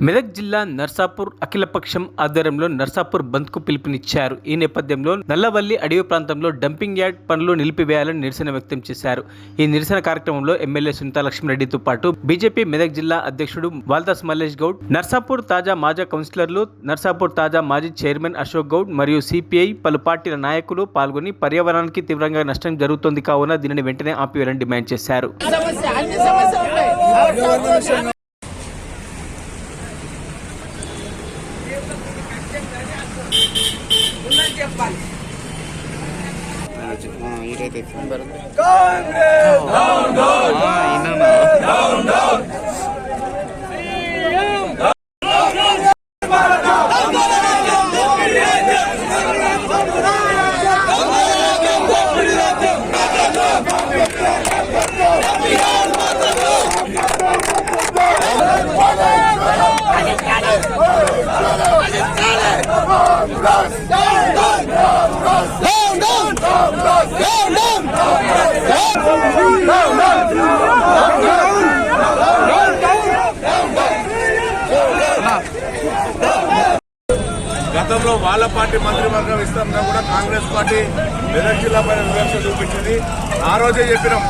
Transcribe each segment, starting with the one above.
మెదక్ జిల్లా నర్సాపూర్ అఖిలపక్షం ఆధ్వర్యంలో నర్సాపూర్ బంద్కు పిలుపునిచ్చారు. ఈ నేపథ్యంలో నల్లవల్లి అడవి ప్రాంతంలో డంపింగ్ యార్డ్ పనులు నిలిపివేయాలని నిరసన వ్యక్తం చేశారు. ఈ నిరసన కార్యక్రమంలో ఎమ్మెల్యే సునీతా లక్ష్మిరెడ్డితో పాటు బీజేపీ మెదక్ జిల్లా అధ్యక్షుడు వాల్దాస్ మల్లేష్ గౌడ్, నర్సాపూర్ తాజా మాజీ కౌన్సిలర్లు, నర్సాపూర్ తాజా మాజీ చైర్మన్ అశోక్ గౌడ్ మరియు సిపిఐ పలు పార్టీల నాయకులు పాల్గొని పర్యావరణానికి తీవ్రంగా నష్టం జరుగుతోంది కావున దీనిని వెంటనే ఆపివేయాలని డిమాండ్ చేశారు. గతంలో వాళ్ళ పార్టీ మంత్రివర్గం ఇస్తామన్నా కూడా కాంగ్రెస్ పార్టీ మెదక్ జిల్లా పైన వివక్ష చూపించింది. ఆ రోజే చెప్పినాం,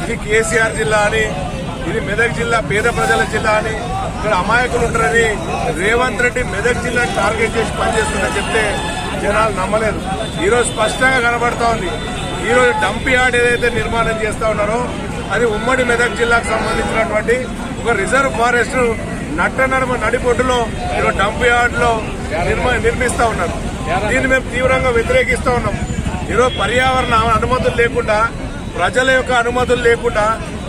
ఇది కేసీఆర్ జిల్లా అని, ఇది మెదక్ జిల్లా పేద ప్రజల జిల్లా అని, ఇక్కడ అమాయకులు ఉంటారని రేవంత్ రెడ్డి మెదక్ జిల్లా టార్గెట్ చేసి పనిచేస్తుందని చెప్తే జనాలు నమ్మలేదు. ఈరోజు స్పష్టంగా కనబడతా ఉంది. ఈరోజు డంప్ యార్డ్ ఏదైతే నిర్మాణం చేస్తా ఉన్నారో అది ఉమ్మడి మెదక్ జిల్లాకు సంబంధించినటువంటి ఒక రిజర్వ్ ఫారెస్ట్ నట్టనడుమ నడిపొడ్డులో ఈరోజు డంప్ యార్డ్ లో నిర్మిస్తా ఉన్నారు. దీన్ని మేము తీవ్రంగా వ్యతిరేకిస్తా ఉన్నాం. ఈరోజు పర్యావరణ అనుమతులు లేకుండా, ప్రజల యొక్క అనుమతులు లేకుండా,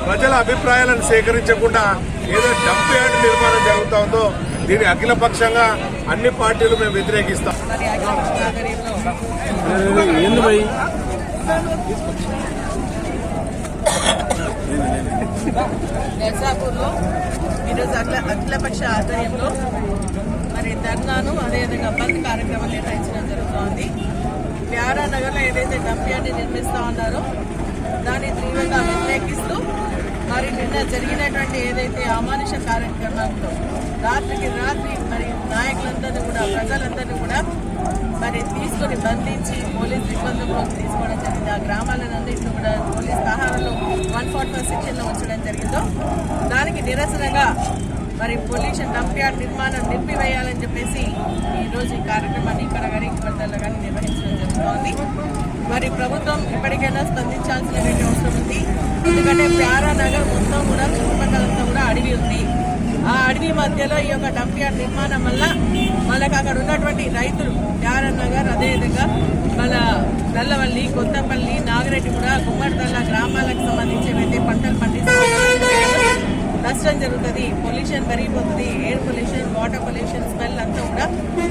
ప్రజల అభిప్రాయాలను సేకరించకుండా ఏదో డంప్ యార్డ్ నిర్మాణం జరుగుతూ ఉందో దీన్ని అఖిలపక్షంగా అన్ని పార్టీలు మేము వ్యతిరేకిస్తాం. నర్సాపూర్లో ఈరోజు అఖిలపక్ష ఆధ్వర్యంలో మరి ధర్నాను అదేవిధంగా బంద్ కార్యక్రమం నిర్వహించడం జరుగుతోంది. ప్యారా నగర్లో ఏదైతే డంప్ యార్డ్ని నిర్మిస్తా ఉన్నారో దాన్ని తీవ్రంగా వ్యతిరేకిస్తూ మరి నిన్న జరిగినటువంటి ఏదైతే అమానుష కార్యక్రమంలో రాత్రికి రాత్రి మరి నాయకులందరినీ కూడా, ప్రజలందరినీ కూడా మరి తీసుకొని బంధించి పోలీస్ దిగ్బంధంలోకి తీసుకోవడం జరిగింది. ఆ గ్రామాలన్నింటినీ కూడా పోలీస్ ఆహారంలో 145 సెక్షన్లో ఉంచడం జరిగిందో దానికి నిరసనగా మరి పొల్యూషన్ డంప్ యార్డ్ నిర్మాణం నిలిపివేయాలని చెప్పేసి ఈరోజు ఈ కార్యక్రమాన్ని ఇక్కడ కానీ ఇక్కడల్లో కానీ నిర్వహించడం జరుగుతోంది. మరి ప్రభుత్వం ఇప్పటికైనా స్పందించాల్సినటువంటి అవసరం ఉంది. ఎందుకంటే ప్యారా నగర్ మొత్తం కూడా చుట్టుపక్కలంతా కూడా అడవి ఉంది. ఆ అడవి మధ్యలో ఈ యొక్క డంప్ యార్డ్ నిర్మాణం వల్ల మనకు అక్కడ ఉన్నటువంటి రైతులు ప్యారా నగర్, అదేవిధంగా మన నల్లవల్లి, కొత్తపల్లి, నాగిరెడ్డిగూడ, గుమ్మడితల్ల గ్రామాలకు సంబంధించి ఏవైతే పంటలు పండిస్తున్న నష్టం జరుగుతుంది. పొల్యూషన్ పెరిగిపోతుంది. Air pollution, water pollution, smell అంతా కూడా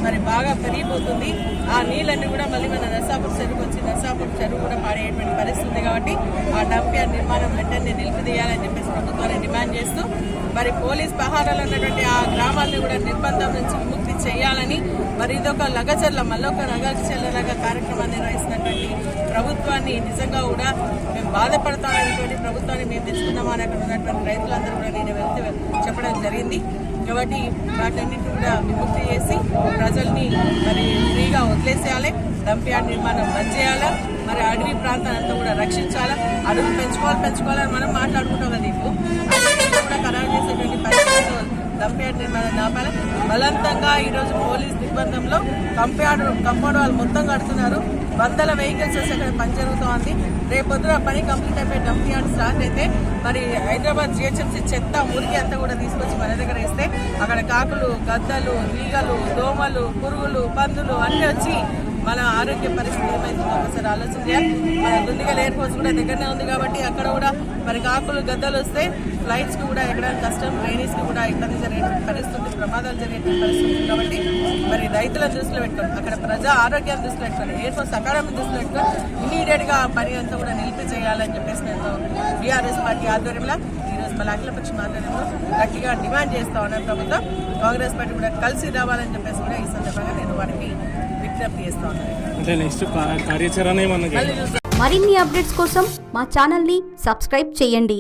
మరి బాగా పెరిగిపోతుంది. ఆ నీళ్ళన్నీ కూడా మళ్ళీ మన నర్సాపూర్ చెరువుకు వచ్చి నర్సాపూర్ చెరువు కూడా పాడేటువంటి పరిస్థితి ఉంది. కాబట్టి ఆ డంప్ యార్డ్ నిర్మాణం వెంటనే నిలిపిదేయాలని చెప్పేసి ప్రభుత్వాన్ని డిమాండ్ చేస్తూ మరి పోలీస్ పహారాలో ఉన్నటువంటి ఆ గ్రామాలను కూడా నిర్బంధం నుంచి విముక్తి చేయాలని, మరి ఇదొక లగచర్ల మళ్ళొక లగచర్లలాగా కార్యక్రమాన్ని నిర్వహిస్తున్నటువంటి ప్రభుత్వాన్ని నిజంగా కూడా మేము బాధపడతామనేటువంటి ప్రభుత్వాన్ని మేము తెచ్చుకుందామని అక్కడ ఉన్నటువంటి రైతులందరూ కూడా నేను చెప్పడం జరిగింది. కాబట్టి వాటన్నిటిని కూడా విముక్తి చేసి ప్రజల్ని మరి ఫ్రీగా వదిలేసేయాలి. డంప్ యార్డ్ నిర్మాణం బంద్ చేయాలా, మరి అడవి ప్రాంతాలంతా కూడా రక్షించాలా. అడవులు పెంచుకోవాలని మనం మాట్లాడుకుంటాం కదా. ఇప్పుడు కూడా ఖరారు చేసేటువంటి పరిస్థితుల్లో డంప్ యార్డ్ నిర్మాణం ఆపాలి. బలవంతంగా ఈరోజు పోలీస్ దిగ్బంధంలో కంపౌండ్ వాళ్ళు మొత్తం కడుతున్నారు. వందల వెహికల్స్ వచ్చి అక్కడ పని జరుగుతోంది. రేపొద్దున పని కంప్లీట్ అయిపోయి డంప్ యార్డ్ స్టార్ట్ అయితే మరి హైదరాబాద్ జిహెచ్ఎంసీ చెత్త, మురికి అంతా కూడా తీసుకొచ్చి మన దగ్గర వేస్తే అక్కడ కాకులు, గద్దలు, ఈగలు, దోమలు, పురుగులు, పందులు అన్నీ వచ్చి మన ఆరోగ్య పరిస్థితి ఏమైతుందో ఒకసారి ఆలోచన చేయాలి. మన దుండిగల్ ఎయిర్ ఫోర్స్ కూడా దగ్గరనే ఉంది కాబట్టి అక్కడ కూడా మరి కాకులు, గద్దలు వస్తే ఫ్లైట్స్కి కూడా ఎక్కడానికి కష్టం, ట్రైనీస్కి కూడా ఇబ్బంది జరిగే పరిస్థితి, ప్రమాదాలు జరిగే పరిస్థితి కాబట్టి మరి రైతులను దృష్టిలో పెట్టుకోండి, అక్కడ ప్రజా ఆరోగ్యాన్ని దృష్టిలో పెట్టుకోండి, ఎయిర్ ఫోర్స్ అకాడమీ దృష్టిలో పెట్టుకొని ఇమీడియట్గా పని అంతా కూడా నిలిపి చేయాలని చెప్పేసి నేను బీఆర్ఎస్ పార్టీ ఆధ్వర్యంలో ఈరోజు మళ్ళీ అఖిలపక్షం ఆధ్వర్యంలో గట్టిగా డిమాండ్ చేస్తా ఉన్నాను. ప్రభుత్వం కాంగ్రెస్ పార్టీ కూడా కలిసి రావాలని చెప్పేసి కూడా ఈ సందర్భంగా నేను వారికి విజ్ఞప్తి చేస్తా ఉన్నాను. మరిన్ని అప్డేట్స్ కోసం మా ఛానల్ని సబ్స్క్రైబ్ చేయండి.